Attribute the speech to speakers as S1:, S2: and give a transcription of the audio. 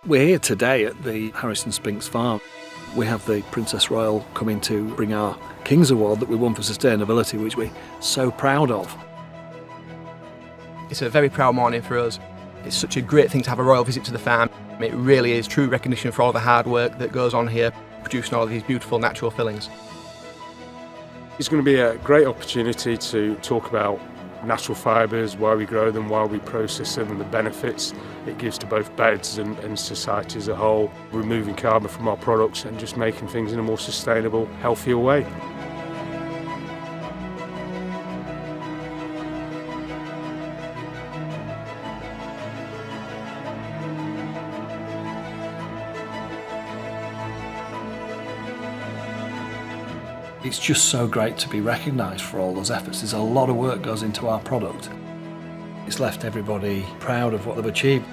S1: We're here today at the Harrison Spinks farm. We have the Princess Royal coming to bring our King's Award that we won for sustainability, which we're so proud of.
S2: It's a very proud morning for us. It's such a great thing to have a royal visit to the farm. It really is true recognition for all the hard work that goes on here, producing all of these beautiful natural fillings.
S3: It's going to be a great opportunity to talk about natural fibres, why we grow them, why we process them, and the benefits it gives to both beds and society as a whole, removing carbon from our products and just making things in a more sustainable, healthier way.
S1: It's just so great to be recognised for all those efforts. There's a lot of work goes into our product. It's left everybody proud of what they've achieved.